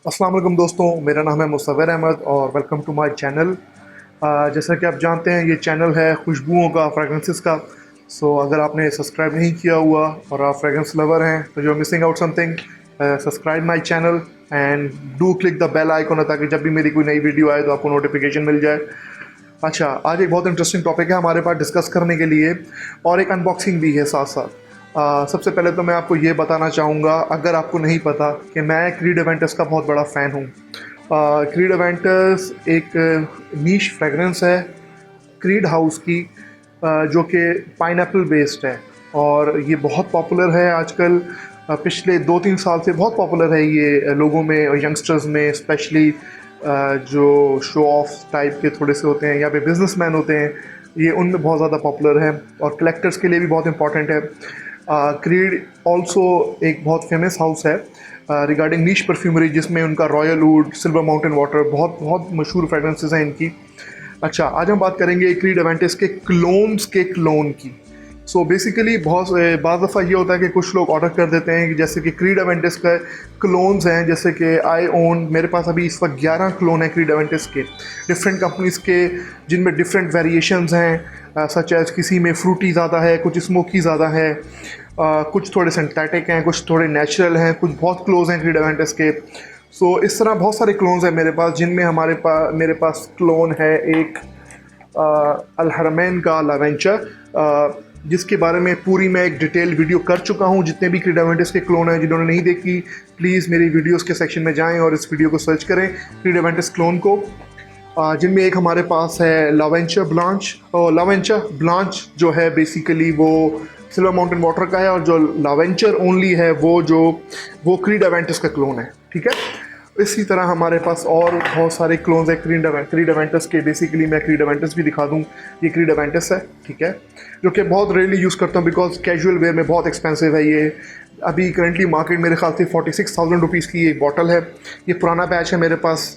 अस्सलाम वालेकुम दोस्तों, मेरा नाम है मुसव्विर अहमद और वेलकम टू माय चैनल। जैसा कि आप जानते हैं, ये चैनल है खुशबुओं का, फ्रेगरेंसेस का। सो अगर आपने सब्सक्राइब नहीं किया हुआ और आप फ्रेगरेंस लवर हैं तो you are missing out something. Subscribe my channel and do click the bell icon ताकि जब भी मेरी कोई नई वीडियो आए तो आपको नोटिफिकेशन मिल जाए। अच्छा, आज एक बहुत इंटरेस्टिंग टॉपिक है हमारे पास डिस्कस करने के लिए और एक अनबॉक्सिंग भी है साथ साथ। सबसे पहले तो मैं आपको ये बताना चाहूँगा, अगर आपको नहीं पता, कि मैं क्रीड एवेंटस का बहुत बड़ा फ़ैन हूँ। क्रीड एवेंटस एक नीश फ्रेगरेंस है क्रीड हाउस की, जो कि पाइनएप्पल बेस्ड है और ये बहुत पॉपुलर है आजकल। पिछले 2-3 साल से बहुत पॉपुलर है ये लोगों में और यंगस्टर्स में स्पेशली, जो शो ऑफ टाइप के थोड़े से होते हैं या फिर बिजनेसमैन होते हैं, ये उनमें बहुत ज़्यादा पॉपुलर है और कलेक्टर्स के लिए भी बहुत इंपॉर्टेंट है। क्रीड ऑल्सो एक बहुत फेमस हाउस है रिगार्डिंग नीश परफ्यूमरी, जिसमें उनका royal would, silver mountain water बहुत बहुत मशहूर फ्रेगरेंसेस हैं इनकी। अच्छा, आज हम बात करेंगे क्रीड एवेंटिस के क्लोन की। सो बेसिकली बहुत बाज़ दफ़ा ये होता है कि कुछ लोग ऑर्डर कर देते हैं कि जैसे कि क्रीड एवेंटिस का क्लोन्स हैं, जैसे कि आई ओन, मेरे पास अभी इस वक्त 11 क्लोन हैं क्रीड एवेंटिस के, डिफरेंट कंपनीज़ के, जिनमें डिफरेंट वेरिएशंस हैं। सच एज किसी में फ्रूटी ज़्यादा है, कुछ स्मोकी ज़्यादा है, कुछ थोड़े सिंथेटिक हैं, कुछ थोड़े नेचुरल हैं, कुछ बहुत क्लोज हैं क्रीड एवेंटिस के। सो इस तरह बहुत सारे क्लोन्स हैं मेरे पास, जिनमें मेरे पास क्लोन है एक अल हरमैन का लावेंचर, जिसके बारे में पूरी मैं एक डिटेल वीडियो कर चुका हूं। जितने भी क्रीड एवेंटिस के क्लोन हैं, जिन्होंने नहीं देखी, प्लीज़ मेरी वीडियोस के सेक्शन में जाएं और इस वीडियो को सर्च करें क्रीड एवेंटिस क्लोन को। जिनमें एक हमारे पास है लावेंचर ब्लांच, और लावेंचर ब्लांच जो है बेसिकली वो सिल्वर माउंटेन वाटर का है, और जो लावेंचर ओनली है वो क्रीड एवेंटिस का क्लोन है। ठीक है, इसी तरह हमारे पास और बहुत सारे क्लोन्स हैं क्रीड एवेंटस के। बेसिकली मैं क्रीड एवेंटस भी दिखा दूं, ये क्रीड एवेंटस है, ठीक है, जो कि बहुत रेयरली यूज़ करता हूँ बिकॉज कैजुअल वेयर में बहुत एक्सपेंसिव है ये। अभी करंटली मार्केट मेरे ख्याल से 46,000 रुपीज़ की एक बॉटल है। ये पुराना बैच है मेरे पास।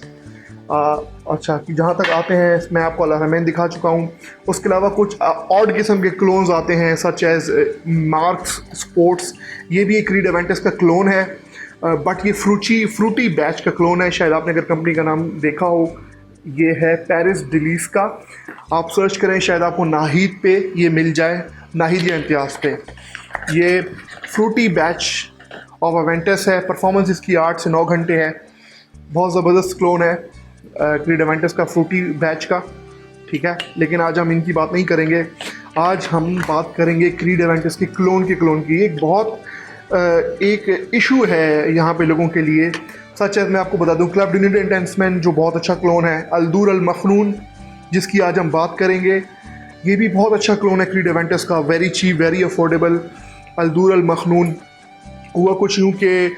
अच्छा, कि जहाँ तक आते हैं, मैं आपको अल हरमैन दिखा चुका हूँ। उसके अलावा कुछ ऑड किस्म के क्लोन्स आते हैं, सच एज मार्क्स स्पोर्ट्स, ये भी एक क्रीड एवेंटस का क्लोन है, बट ये फ्रूटी बैच का क्लोन है। शायद आपने अगर कंपनी का नाम देखा हो, ये है पेरिस डिलीस का। आप सर्च करें, शायद आपको नाहिद पे ये मिल जाए, नाहिद या इम्तियाज़ पे। ये फ्रूटी बैच ऑफ एवेंटस है। परफॉर्मेंस इसकी 8 से 9 घंटे है। बहुत ज़बरदस्त क्लोन है क्रीड एवेंटस का, फ्रूटी बैच का। ठीक है, लेकिन आज हम इनकी बात नहीं करेंगे। आज हम बात करेंगे क्रीड एवेंटस के क्लोन की। एक बहुत एक इशू है यहाँ पे लोगों के लिए। सच है, मैं आपको बता दूँ, क्लब यूनिट इंटेंसमैन जो बहुत अच्छा क्लोन है, अल्दूर अल मखनून, जिसकी आज हम बात करेंगे, ये भी बहुत अच्छा क्लोन है क्रीड एवेंटस का, very cheap, very affordable. अल्दूर Al मखनून हुआ कुछ यूँ कि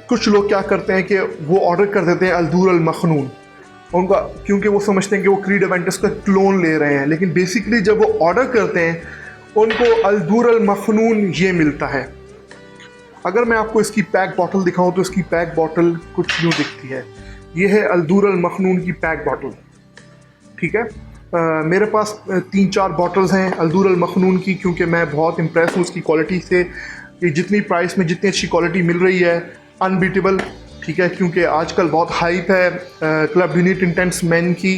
कुछ लोग क्या करते हैं कि वो ऑर्डर कर देते हैं अल्दूर अल मखनून उनका, क्योंकि वो समझते हैं कि वो क्रीड एवेंटस का क्लोन ले रहे हैं, लेकिन बेसिकली जब वो ऑर्डर करते हैं उनको अल्दूर अल मखनून ये मिलता है। अगर मैं आपको इसकी पैक बॉटल दिखाऊं तो इसकी पैक बॉटल कुछ यूँ दिखती है। ये है अल्दूर अल मखनून की पैक बॉटल। ठीक है, मेरे पास 3-4 बॉटल्स हैं अल्दूर अल मखनून की, क्योंकि मैं बहुत इम्प्रेस हूँ उसकी क्वालिटी से। कि जितनी प्राइस में जितनी अच्छी क्वालिटी मिल रही है, अनबीटेबल। ठीक है, क्योंकि आजकल बहुत हाइप है क्लब यूनिट इंटेंस मैन की,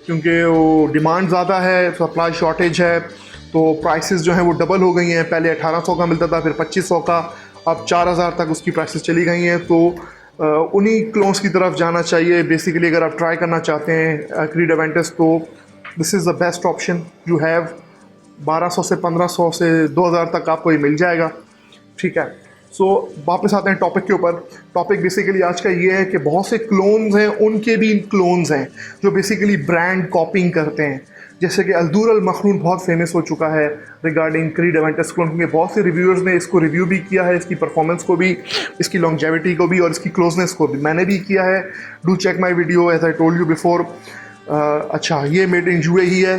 क्योंकि वो डिमांड ज़्यादा है, सप्लाई शॉर्टेज है, तो प्राइसेस जो हैं वो डबल हो गई हैं। पहले 1800 का मिलता था, फिर 2500 का, अब 4000 तक उसकी प्राइसेस चली गई हैं। तो उन्हीं क्लोन्स की तरफ जाना चाहिए बेसिकली। अगर आप ट्राई करना चाहते हैं क्रीड एवेंटस, तो this is the best option you have. 1200 से 1500 से 2000 तक आपको ये मिल जाएगा। ठीक है, सो वापस आते हैं टॉपिक के ऊपर। टॉपिक बेसिकली आज का ये है कि बहुत से क्लोन्स हैं, उनके भी क्लोन्स हैं जो बेसिकली ब्रांड कॉपिंग करते हैं। जैसे कि अल्दूर अल मखनून बहुत फेमस हो चुका है रिगार्डिंग क्रीड एवेंटस क्लोन, क्योंकि बहुत से रिव्यूअर्स ने इसको रिव्यू भी किया है, इसकी परफॉर्मेंस को भी, इसकी लॉन्जेविटी को भी और इसकी क्लोजनेस को भी। मैंने भी किया है, do check my video as I told you before. अच्छा, ये मेड इन यूएई ही है।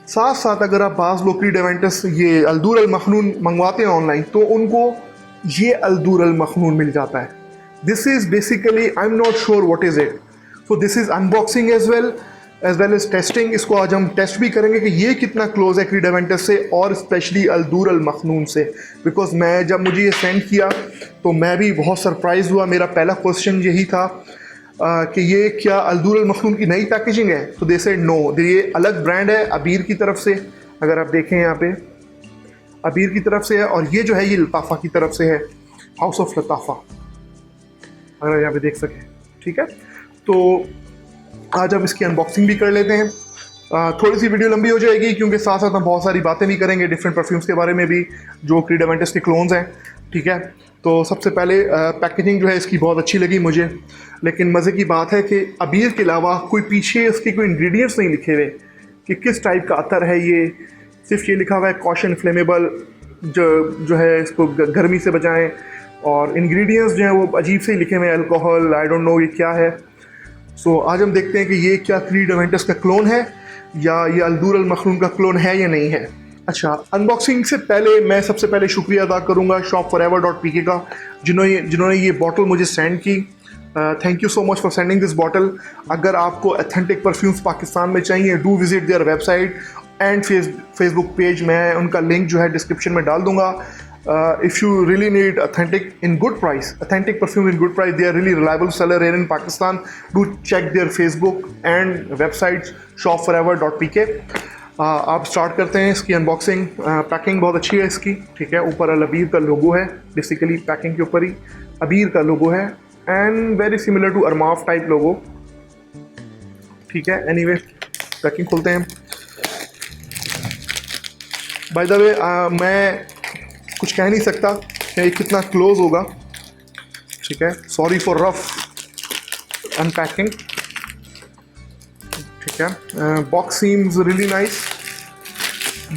साथ साथ अगर आप बाज़ लोग क्रीड एवेंटस ये अल्दूर अल मखनून मंगवाते हैं ऑनलाइन, तो उनको ये अल्दूर अल मखनून मिल जाता है। This is basically, I am not sure what is it, so this is unboxing as well. As well as testing. इसको आज हम टेस्ट भी करेंगे कि ये कितना क्लोज है क्रीड एवेंटस से और स्पेशली अल्दूर अल मखनून से, बिकॉज मैं जब मुझे ये सेंड किया तो मैं भी बहुत सरप्राइज़ हुआ। मेरा पहला क्वेश्चन यही था कि ये क्या अल्दूर अल मखनून की नई पैकेजिंग है, तो दे सेड नो, ये अलग ब्रांड है अबीर की तरफ से। अगर आप देखें यहाँ पे अबीर की तरफ से है, और ये जो है ये लताफ़ा की तरफ से है, हाउस ऑफ लताफ़ा, अगर आप यहाँ पे देख सकें। ठीक है, तो आज हम इसकी अनबॉक्सिंग भी कर लेते हैं। थोड़ी सी वीडियो लंबी हो जाएगी क्योंकि साथ साथ हम बहुत सारी बातें भी करेंगे डिफरेंट परफ्यूम्स के बारे में भी जो क्रीड एवेंटस के क्लोन्स हैं। ठीक है, तो सबसे पहले पैकेजिंग जो है इसकी बहुत अच्छी लगी मुझे, लेकिन मज़े की बात है कि अबीर के अलावा कोई पीछे इसके कोई इंग्रेडिएंट्स नहीं लिखे हुए कि किस टाइप का अतर है ये। सिर्फ ये लिखा हुआ है कॉशन फ्लेमेबल, जो है इसको गर्मी से बचाएं, और इंग्रेडिएंट्स जो हैं वो अजीब से ही लिखे हुए हैं, अल्कोहल, आई डोंट नो ये क्या है। सो आज हम देखते हैं कि ये क्या क्रीड एवेंटस का क्लोन है या ये अल्दूर अल मखनून का क्लोन है या नहीं है। अच्छा, अनबॉक्सिंग से पहले मैं सबसे पहले शुक्रिया अदा करूंगा shopforever.pk का, जिन्होंने ये बॉटल मुझे सेंड की। Thank you so much for sending this bottle. अगर आपको ऑथेंटिक परफ्यूम्स पाकिस्तान में चाहिए, do visit their website and Facebook page. मैं उनका लिंक जो है डिस्क्रिप्शन में डाल दूंगा। If you really need authentic perfume in good price, they are really reliable seller here in Pakistan. Do check their Facebook and websites shopforever.pk. आप start करते हैं इसकी अनबॉक्सिंग। पैकिंग बहुत अच्छी है इसकी। ठीक है, ऊपर अल अबीर का लोगो है, बेसिकली पैकिंग के ऊपर ही अबीर का लोगो है, and very similar to Armaf type logo. ठीक है, एनीवे पैकिंग खोलते हैं। बाय द वे मैं कुछ कह नहीं सकता कि ये कितना क्लोज होगा। ठीक है, सॉरी फॉर रफ अनपैकिंग। ठीक है, बॉक्स सीम्स रियली नाइस,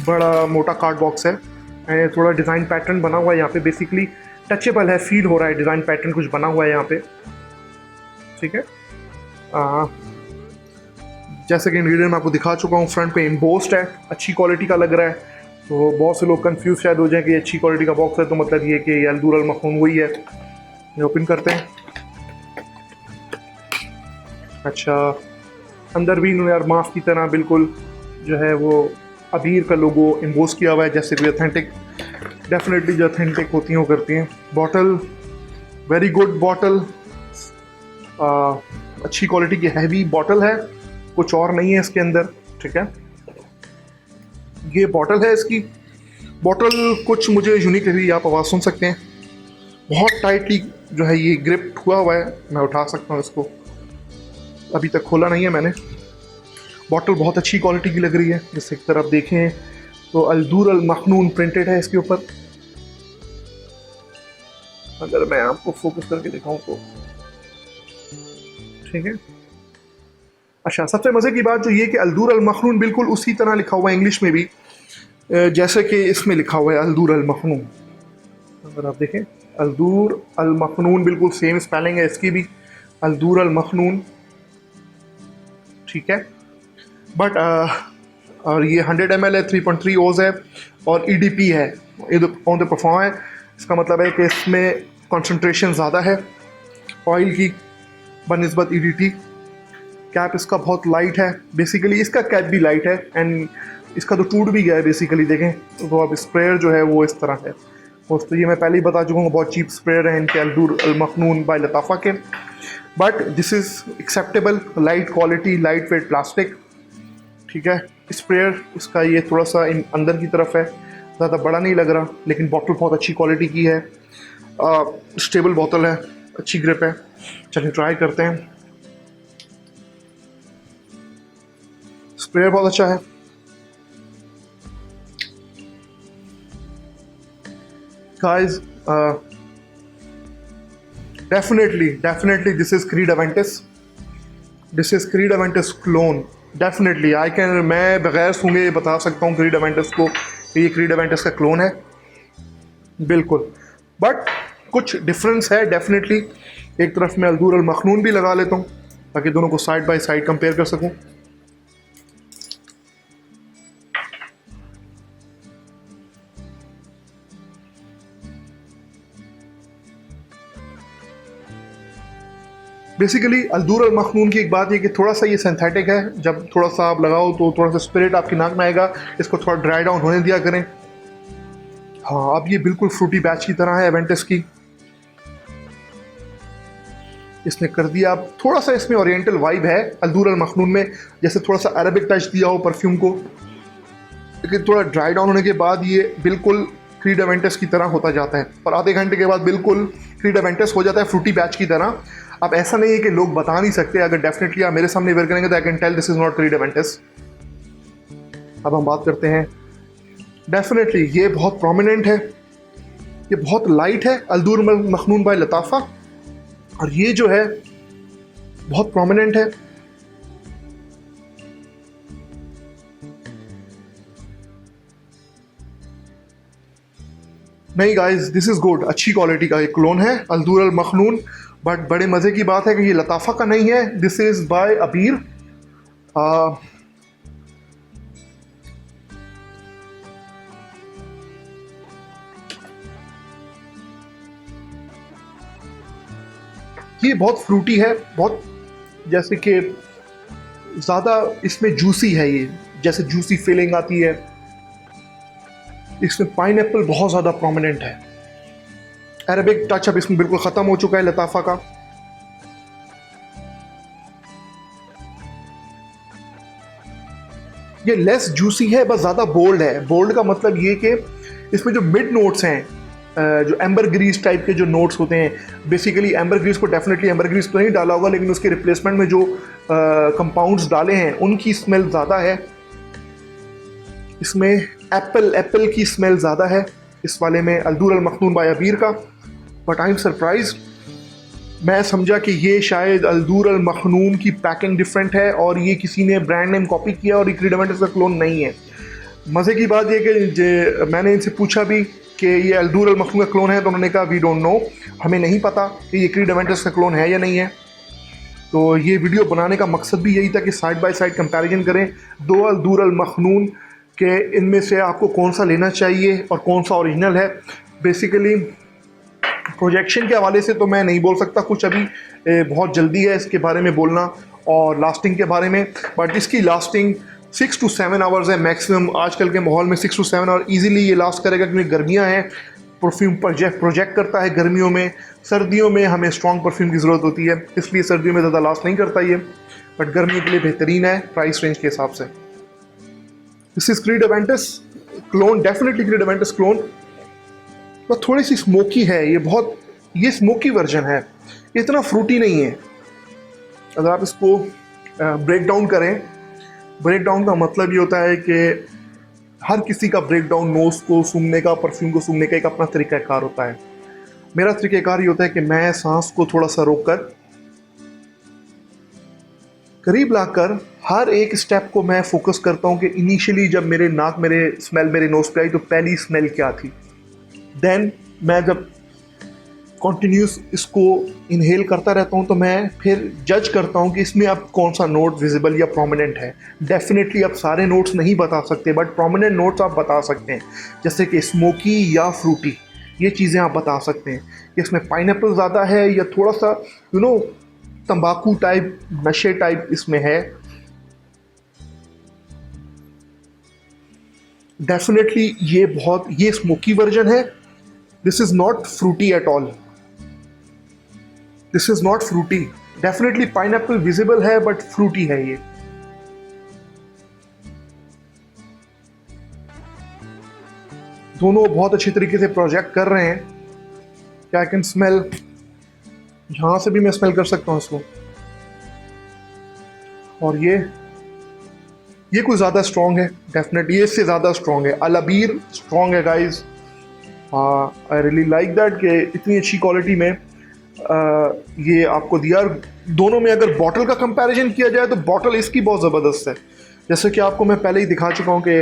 बड़ा मोटा कार्ड बॉक्स है, थोड़ा डिज़ाइन पैटर्न बना हुआ है यहाँ पे, बेसिकली टचेबल है, फील हो रहा है डिज़ाइन पैटर्न कुछ बना हुआ है यहाँ पे। ठीक है, जैसे कि इंग्रेडिएंट मैं आपको दिखा चुका हूँ, फ्रंट पे एम्बोस्ड है, अच्छी क्वालिटी का लग रहा है। तो बहुत से लोग कंफ्यूज शायद हो जाए कि अच्छी क्वालिटी का बॉक्स है तो मतलब ये कि अल्दूर अल मखनून वही है। ये ओपन करते हैं। अच्छा, अंदर भी इन्होंने अरमाफ की तरह बिल्कुल जो है वो अबीर का लोगो एम्बोस किया हुआ है, जैसे कोई ऑथेंटिक, डेफिनेटली जो ऑथेंटिक होती हैं वो करती हैं। बॉटल वेरी गुड बॉटल, अच्छी क्वालिटी की हैवी बॉटल है, कुछ और नहीं है इसके अंदर। ठीक है, ये बॉटल है इसकी। बॉटल कुछ मुझे यूनिक लगी, आप आवाज़ सुन सकते हैं, बहुत टाइटली जो है ये ग्रिप हुआ हुआ है। मैं उठा सकता हूँ इसको, अभी तक खोला नहीं है मैंने। बॉटल बहुत अच्छी क्वालिटी की लग रही है। जैसे एक तरफ देखें तो अल्दूर अल मखनून प्रिंटेड है इसके ऊपर। अगर मैं आपको फोकस करके दिखाऊं तो ठीक है। अच्छा, सबसे मज़े की बात जो ये कि अल्दूर अल मखनून बिल्कुल उसी तरह लिखा हुआ है इंग्लिश में भी, जैसे कि इसमें लिखा हुआ है अल्दूर अल मखनून। अगर आप देखें अल्दूर अल मखनून बिल्कुल सेम स्पेलिंग है इसकी भी, अल्दूर अल मखनून। ठीक है, बट और ये 100 ml है, 3.3 ओज है, और EDP है, ऑन द परफॉर्म है। इसका मतलब है कि इसमें कंसंट्रेशन ज़्यादा है ऑयल की बनिस्बत EDT। कैप इसका बहुत लाइट है, बेसिकली इसका कैप भी लाइट है, एंड इसका तो टूट भी गया है बेसिकली। देखें तो अब स्प्रेयर जो है वो इस तरह है। दोस्तों ये मैं पहले ही बता चुका हूँ, बहुत चीप स्प्रेयर है इनके अल्दूर अल मखनून बाय लताफ़ा के, but this is acceptable, light quality, light weight plastic. ठीक है, स्प्रेयर इसका ये थोड़ा सा अंदर की तरफ है, ज़्यादा बड़ा नहीं लग रहा, लेकिन बॉटल बहुत अच्छी क्वालिटी की है, स्टेबल बॉटल है, अच्छी ग्रिप है। चलिए ट्राई करते हैं। स्प्रेयर बहुत अच्छा है। Guys, definitely this is Creed Aventus. This is Creed Aventus clone. Definitely मैं बगैर सूंघे बता सकता हूँ Creed Aventus को कि ये Creed Aventus का क्लोन है बिल्कुल। बट कुछ डिफरेंस है डेफिनेटली। एक तरफ मैं अल्दूर अल मखनून भी लगा लेता हूँ ताकि दोनों को साइड बाय साइड कंपेयर कर सकूँ। बेसिकली अल्दूर अल मखनून की एक बात ये कि थोड़ा सा ये सिंथेटिक है, जब थोड़ा सा आप लगाओ तो थोड़ा सा स्पिरिट आपकी नाक में आएगा, इसको थोड़ा ड्राई डाउन होने दिया करें। हाँ, अब ये बिल्कुल फ्रूटी बैच की तरह है एवेंटिस की। इसने कर दिया, अब थोड़ा सा इसमें ओरिएंटल वाइब है अल्दूर अल मखनून में, जैसे थोड़ा सा अरबिक टच दिया हो परफ्यूम को, लेकिन थोड़ा ड्राई डाउन होने के बाद ये बिल्कुल क्रीड एवेंटिस की तरह होता जाता है, और आधे घंटे के बाद बिल्कुल क्रीड एवेंटिस हो जाता है फ्रूटी बैच की तरह। अब ऐसा नहीं है कि लोग बता नहीं सकते, अगर डेफिनेटली आप मेरे सामने वेयर करेंगे तो I can tell this is not Creed Aventus. अब हम बात करते हैं, डेफिनेटली ये बहुत प्रोमिनेंट है, ये बहुत लाइट है अल्दूर मखनून बाय लताफ़ा, और ये जो है बहुत प्रोमिनेंट है। नहीं गाइस, दिस इज गुड, अच्छी क्वालिटी का एक क्लोन है अल्दूर अल मखनून, बट बड़े मज़े की बात है कि ये लताफ़ा का नहीं है, दिस इज़ बाय अबीर। ये बहुत फ्रूटी है, बहुत जैसे कि ज़्यादा इसमें जूसी है, ये जैसे जूसी फीलिंग आती है, इसमें पाइनएप्पल बहुत ज़्यादा प्रोमिनेंट है। अरबिक टच अब इसमें बिल्कुल ख़त्म हो चुका है लताफ़ा का। ये लेस जूसी है, बस ज़्यादा बोल्ड है। बोल्ड का मतलब ये कि इसमें जो मिड नोट्स हैं, जो एम्बर ग्रीस टाइप के जो नोट्स होते हैं, बेसिकली एम्बर ग्रीस को डेफिनेटली एम्बर ग्रीस तो नहीं डाला होगा, लेकिन उसके रिप्लेसमेंट में जो कंपाउंड्स डाले हैं उनकी स्मेल ज़्यादा है। इसमें एप्पल की स्मेल ज़्यादा है इस वाले में अल्दूर अल मखनून बाय अबीर का। बट आई एम सरप्राइज, मैं समझा कि ये शायद अल्दूर अल मखनून की पैकिंग डिफरेंट है और ये किसी ने ब्रांड नेम कॉपी किया और ये क्रीड एवेंटिस का क्लोन नहीं है। मज़े की बात ये कि मैंने इनसे पूछा भी कि ये अल्दूर अल मखनून का क्लोन है, तो उन्होंने कहा वी डोंट नो, हमें नहीं पता कि ये क्रीड एवेंटिस का क्लोन है या नहीं है। तो ये वीडियो बनाने का मकसद भी यही था कि साइड बाय साइड कंपैरिजन करें दो अल्दूर अल मखनून के, इनमें से आपको कौन सा लेना चाहिए और कौन सा ओरिजिनल है। बेसिकली प्रोजेक्शन के हवाले से तो मैं नहीं बोल सकता कुछ अभी, बहुत जल्दी है इसके बारे में बोलना, और लास्टिंग के बारे में, बट इसकी लास्टिंग 6 to 7 आवर्स है मैक्सिमम। आजकल के माहौल में 6 to 7 आवर ईजिली ये लास्ट करेगा, क्योंकि गर्मियाँ हैं, परफ्यूम प्रोजेक्ट करता है गर्मियों में। सर्दियों में हमें स्ट्रॉन्ग परफ्यूम की ज़रूरत होती है, इसलिए सर्दियों में ज़्यादा लास्ट नहीं करता ये, बट गर्मियों के लिए बेहतरीन है प्राइस रेंज के हिसाब से। This is Creed Aventus clone, definitely Creed Aventus clone, बस थोड़ी सी स्मोकी है ये, बहुत ये स्मोकी वर्जन है, इतना फ्रूटी नहीं है। अगर आप इसको ब्रेक डाउन करें, ब्रेक डाउन का मतलब ये होता है कि हर किसी का ब्रेक डाउन नोज को सूंघने का, परफ्यूम को सूंघने का एक अपना तरीक़ाकार होता है। मेरा तरीक़ाकार ये होता है कि मैं सांस को थोड़ा सा रोक कर, करीब लाकर हर एक स्टेप को मैं फोकस करता हूँ कि इनिशियली जब मेरे नाक स्मेल मेरे नोज पे आई तो पहली स्मेल क्या थी। देन मैं जब कॉन्टीन्यूस इसको इनहेल करता रहता हूँ तो मैं फिर जज करता हूँ कि इसमें अब कौन सा नोट विजिबल या प्रोमिनेंट है। डेफिनेटली आप सारे नोट्स नहीं बता सकते, बट प्रोमिनेंट नोट्स आप बता सकते हैं, जैसे कि स्मोकी या फ्रूटी, ये चीज़ें आप बता सकते हैं कि इसमें पाइनएप्पल ज़्यादा है या थोड़ा सा तंबाकू टाइप, नशे टाइप इसमें है। डेफिनेटली ये स्मोकी वर्जन है। This is not fruity at all, this is not fruity. Definitely pineapple visible है, बट फ्रूटी है ये। दोनों बहुत अच्छी तरीके से प्रोजेक्ट कर रहे हैं। आई कैन स्मेल, यहाँ से भी मैं स्मेल कर सकता हूँ इसको। और ये कुछ ज़्यादा स्ट्रॉन्ग है, डेफिनेटली ये इससे ज़्यादा स्ट्रॉन्ग है। अल अबीर स्ट्रॉन्ग है guys. I really like that कि इतनी अच्छी क्वालिटी में ये आपको दिया। दोनों में अगर बॉटल का कंपैरिजन किया जाए तो बॉटल इसकी बहुत ज़बरदस्त है, जैसे कि आपको मैं पहले ही दिखा चुका हूँ कि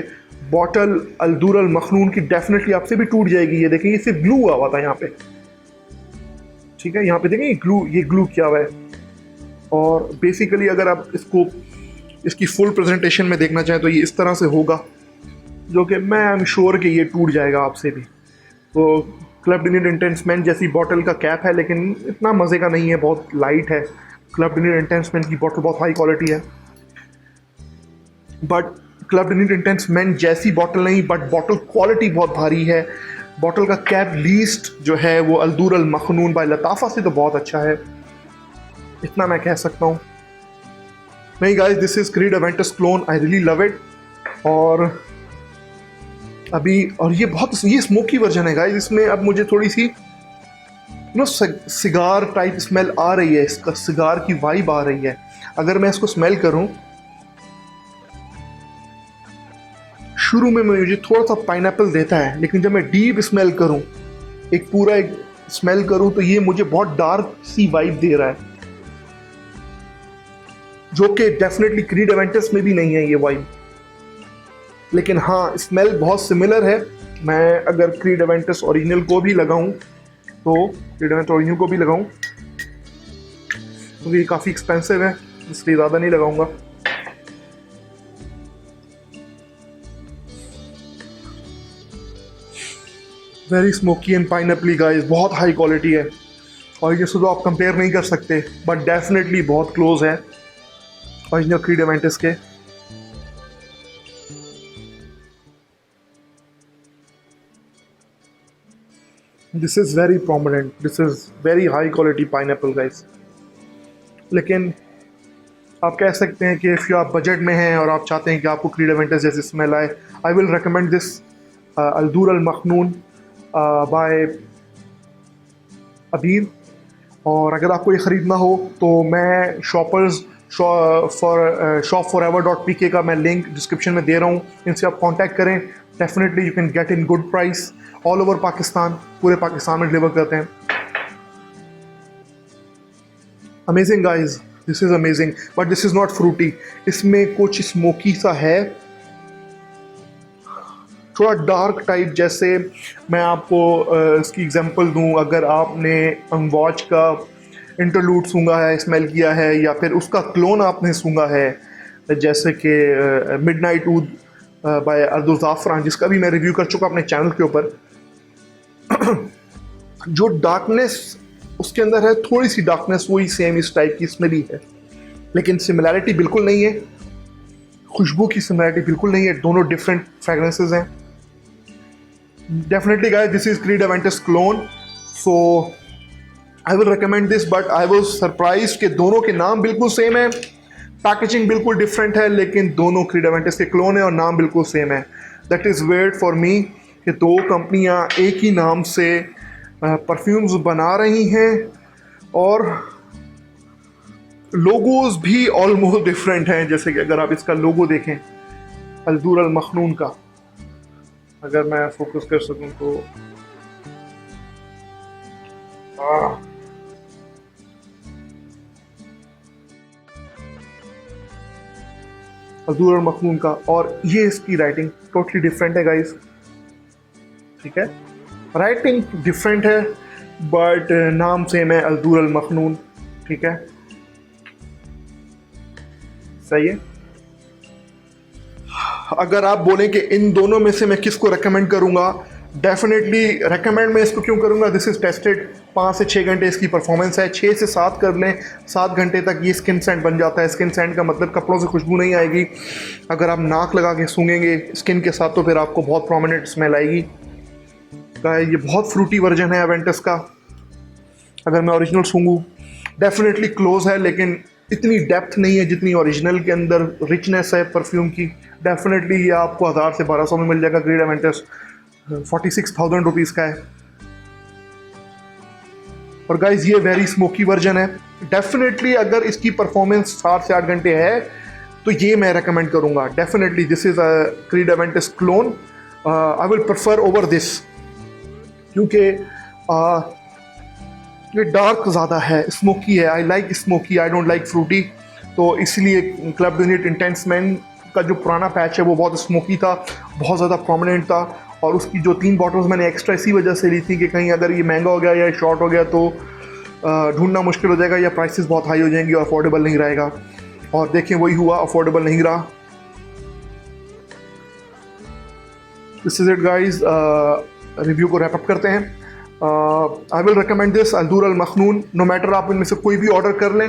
बॉटल अल्दूर अल मखनून की डेफिनेटली आपसे भी टूट जाएगी। ये देखें, इससे ग्लू हुआ था यहाँ पे, ठीक है, यहाँ पे देखें ये ग्लू किया हुआ है। और बेसिकली अगर आप इसकी फुल प्रेजेंटेशन में देखना चाहें तो ये इस तरह से होगा, जो कि मैं आई एम श्योर कि ये टूट जाएगा आपसे भी। तो क्लब डिनिट इंटेंस मैन जैसी बॉटल का कैप है, लेकिन इतना मज़े का नहीं है, बहुत लाइट है, Club de Nuit Intense Man की बॉटल बहुत हाई क्वालिटी है, but Club de Nuit Intense Man जैसी बॉटल नहीं, बट बॉटल क्वालिटी बहुत भारी है। बॉटल का कैप लीस्ट जो है वो अल्दूर अल मखनून बाय लताफ़ा से तो बहुत अच्छा है, इतना मैं कह सकता हूँ। नहीं guys, this is creed Aventus clone, I really love it. और ये स्मोकी वर्जन है गाइस, इसमें अब मुझे थोड़ी सी सिगार टाइप स्मेल आ रही है, इसका सिगार की वाइब आ रही है। अगर मैं इसको स्मेल करूं, शुरू में मुझे थोड़ा सा पाइनएप्पल देता है, लेकिन जब मैं डीप स्मेल करूं, एक स्मेल करूं, तो ये मुझे बहुत डार्क सी वाइब दे रहा है, जो कि डेफिनेटली क्रीड एवेंटस में भी नहीं है ये वाइब। लेकिन हाँ, स्मेल बहुत सिमिलर है। मैं अगर क्रीड एवेंटस ओरिजिनल को भी लगाऊं, तो क्रीड एवेंटस ओरिजिनल को भी लगाऊं, क्योंकि ये काफ़ी एक्सपेंसिव है, इसलिए ज़्यादा नहीं लगाऊंगा। वेरी स्मोकी एंड पाइनएप्पली गाइस, बहुत हाई क्वालिटी है, और ये तो आप कंपेयर नहीं कर सकते, बट डेफिनेटली बहुत क्लोज है ओरिजिनल क्रीड एवेंटस के। This is very prominent, this is very high quality pineapple guys. लेकिन आप कह सकते हैं कि इफ़ आप बजट में हैं और आप चाहते हैं कि आपको क्रीड एवेंटस जैसे स्मेल आए, I will recommend this Al Dur Al मखनून बाय अबीर। और अगर आपको ये ख़रीदना हो तो मैं शॉप फॉर एवर.pk का मैं लिंक डिस्क्रिप्शन में दे रहा हूँ, इनसे आप कांटेक्ट करें। Definitely you can get in good price all over Pakistan, पूरे पाकिस्तान में डिलीवर करते हैं। Amazing guys, this is amazing, but this is not fruity, इसमें कुछ स्मोकी सा है, थोड़ा डार्क टाइप। जैसे मैं आपको इसकी एग्जांपल दूं, अगर आपने वॉच का इंटरलूड सूंघा है, स्मेल किया है, या फिर उसका क्लोन आपने सूंघा है, जैसे कि मिडनाइट ऊद बाय अर्दो ज़ाफ़रान, जिसका भी मैं रिव्यू कर चुका अपने चैनल के ऊपर। जो डार्कनेस उसके अंदर है, थोड़ी सी डार्कनेस वही सेम इस टाइप की इसमें भी है, लेकिन सिमिलैरिटी बिल्कुल नहीं है, खुशबू की सिमिलैरिटी बिल्कुल नहीं है, दोनों डिफरेंट फ्रेगरेंसेस हैं। Definitely guys, this is Creed Aventus clone, so I will recommend this, but I was surprised कि दोनों के नाम बिल्कुल सेम है, पैकेजिंग बिल्कुल डिफरेंट है, लेकिन दोनों Creed Aventus के क्लोन है और नाम बिल्कुल सेम है। That is weird for me कि दो कंपनियां एक ही नाम से परफ्यूम्स बना रही हैं और लोगोज भी ऑलमोस्ट डिफरेंट हैं। जैसे कि अगर आप इसका लोगो देखें अल्दूर अल मखनून का, अगर मैं फोकस कर सकूं तो अल्दूर अल मखनून का, और ये इसकी राइटिंग टोटली डिफरेंट है गाइस, ठीक है, राइटिंग डिफरेंट है बट नाम सेम है, अल्दूर अल मखनून, ठीक है, सही है। अगर आप बोलें कि इन दोनों में से मैं किसको रेकमेंड करूंगा, डेफिनेटली रेकमेंड मैं इसको क्यों करूंगा, दिस इज़ टेस्टेड, 5 से 6 घंटे इसकी परफॉर्मेंस है, 6 से 7 कर लें, 7 घंटे तक ये स्किन सेंट बन जाता है। स्किन सेंट का मतलब कपड़ों से खुशबू नहीं आएगी, अगर आप नाक लगा के सूंघेंगे स्किन के साथ तो फिर आपको बहुत प्रोमिनेंट स्मेल आएगी। ये बहुत फ्रूटी वर्जन है एवेंटस का। अगर मैं ओरिजिनल सूंघूँ, डेफिनेटली क्लोज है, लेकिन इतनी डेप्थ नहीं है जितनी ओरिजिनल के अंदर रिचनेस है परफ्यूम की। डेफिनेटली ये आपको 1000 से 1200 में मिल जाएगा। क्रीड एवेंटस 46,000 रुपीज़ का है। और गाइज ये वेरी स्मोकी वर्जन है। डेफिनेटली अगर इसकी परफॉर्मेंस 7 से 8 घंटे है तो ये मैं रेकमेंड करूँगा। Definitely this is a Creed Aventus clone, I will prefer over this, क्योंकि ये डार्क ज़्यादा है, स्मोकी है। I like smoky, I don't like fruity, तो इसलिए Club de Nuit Intense Man का जो पुराना पैच है वो बहुत स्मोकी था, बहुत ज़्यादा प्रोमिनेंट था। और उसकी जो 3 बॉटल्स मैंने एक्स्ट्रा इसी वजह से ली थी कि कहीं अगर ये महंगा हो गया या शॉर्ट हो गया तो ढूंढना मुश्किल हो जाएगा या प्राइसेस बहुत हाई हो जाएंगी और अफोर्डेबल नहीं रहेगा। और देखें वही हुआ, अफोर्डेबल नहीं रहा। This is it guys, review को रैप अप करते हैं। I will recommend this Al Dur Al मखनून, नो मैटर आप इनमें से कोई भी ऑर्डर कर लें,